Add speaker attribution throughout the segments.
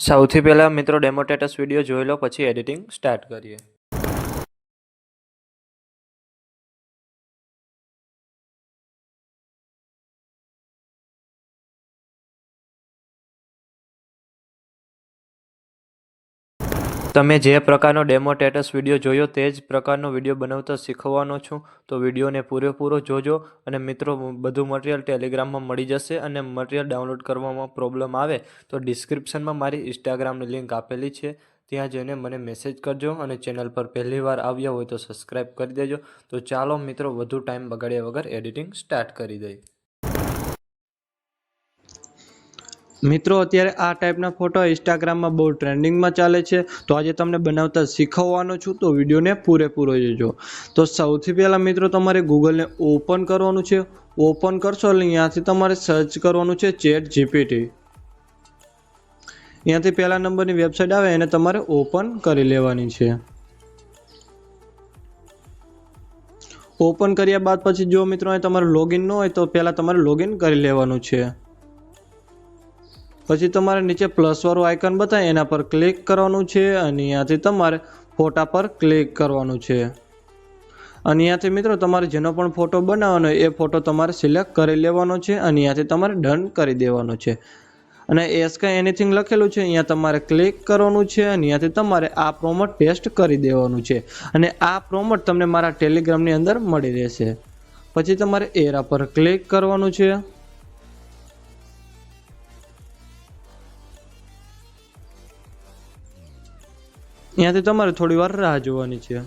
Speaker 1: સૌથી પહેલાં મિત્રો ડેમો સ્ટેટસ વિડીયો જોઈ લો, પછી એડિટિંગ સ્ટાર્ટ કરીએ. તમે જે પ્રકારનો ડેમો સ્ટેટસ વિડીયો જોયો તે જ પ્રકારનો વિડીયો બનાવતા શીખવવાનો છું. તો વિડીયોને પૂરેપૂરો જોજો. અને મિત્રો, બધું મટીરિયલ ટેલિગ્રામમાં મળી જશે. અને મટીરિયલ ડાઉનલોડ કરવામાં પ્રોબ્લેમ આવે તો ડિસ્ક્રિપ્શનમાં મારી ઇન્સ્ટાગ્રામની લિંક આપેલી છે, ત્યાં જઈને મને મેસેજ કરજો. અને ચેનલ પર પહેલી વાર આવ્યા હોય તો સબસ્ક્રાઈબ કરી દેજો. તો ચાલો મિત્રો, વધુ ટાઈમ બગાડ્યા વગર એડિટિંગ સ્ટાર્ટ કરી દઈએ. મિત્રો, અત્યારે આ ટાઈપના ફોટો ઇન્સ્ટાગ્રામમાં બહુ ટ્રેન્ડિંગમાં ચાલે છે. તો આજે તમને બનાવતા શીખવવાનો છું, તો વિડીયોને પૂરેપૂરો જોજો. તો સૌથી પહેલાં મિત્રો, તમારે ગૂગલને ઓપન કરવાનું છે. ઓપન કરશો એટલે અહીંયાથી તમારે સર્ચ કરવાનું છે ChatGPT. અહીંયાથી પહેલા નંબરની વેબસાઇટ આવે એને તમારે ઓપન કરી લેવાની છે. ઓપન કર્યા બાદ પછી જો મિત્રો અહીં તમારે લોગિન ન હોય તો પહેલાં તમારે લોગિન કરી લેવાનું છે. પછી તમારે નીચે પ્લસવાળું આઇકન બતાવે એના પર ક્લિક કરવાનું છે. અને અહીંયાથી તમારે ફોટા પર ક્લિક કરવાનું છે. અને અહીંયાથી મિત્રો તમારે જેનો પણ ફોટો બનાવવાનો હોય એ ફોટો તમારે સિલેક્ટ કરી લેવાનો છે. અને અહીંયાથી તમારે ડન કરી દેવાનો છે. અને એસ્ક એનીથિંગ લખેલું છે અહીંયા તમારે ક્લિક કરવાનું છે. અને અહીંયાથી તમારે આ પ્રોમોટ પેસ્ટ કરી દેવાનું છે. અને આ પ્રોમોટ તમને મારા ટેલિગ્રામની અંદર મળી રહેશે. પછી તમારે એરા પર ક્લિક કરવાનું છે. અહીંયાથી તમારે થોડી વાર રાહ જોવાની છે.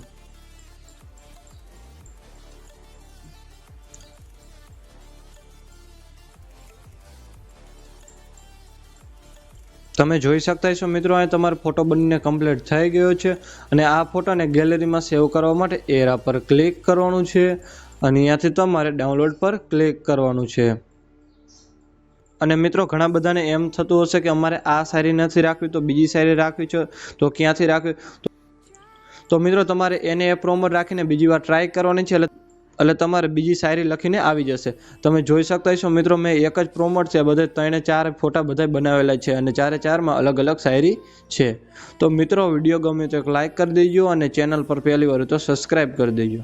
Speaker 1: તમે જોઈ શકતા હશો મિત્રો, અહીં તમારો ફોટો બનીને કમ્પ્લીટ થઈ ગયો છે. અને આ ફોટોને ગેલેરીમાં સેવ કરવા માટે એરા પર ક્લિક કરવાનું છે. અને અહીંયાથી તમારે ડાઉનલોડ પર ક્લિક કરવાનું છે. અને મિત્રો, ઘણા બધાને એમ થતું હશે કે અમારે આ શાયરી નથી રાખવી તો બીજી શાયરી રાખવી છે, તો ક્યાંથી રાખવી? તો મિત્રો, તમારે એને એ પ્રોમોટ રાખીને બીજી વાર ટ્રાય કરવાની છે. એટલે તમારે બીજી શાયરી લખીને આવી જશે. તમે જોઈ શકતા હશો મિત્રો, મેં એક જ પ્રોમોટ છે, બધે 3-4 ફોટા બધા બનાવેલા છે. અને 4-4માં અલગ અલગ શાયરી છે. તો મિત્રો, વિડીયો ગમે તો એક લાઇક કરી દેજો. અને ચેનલ પર પહેલી વાર તો સબસ્ક્રાઈબ કરી દેજો.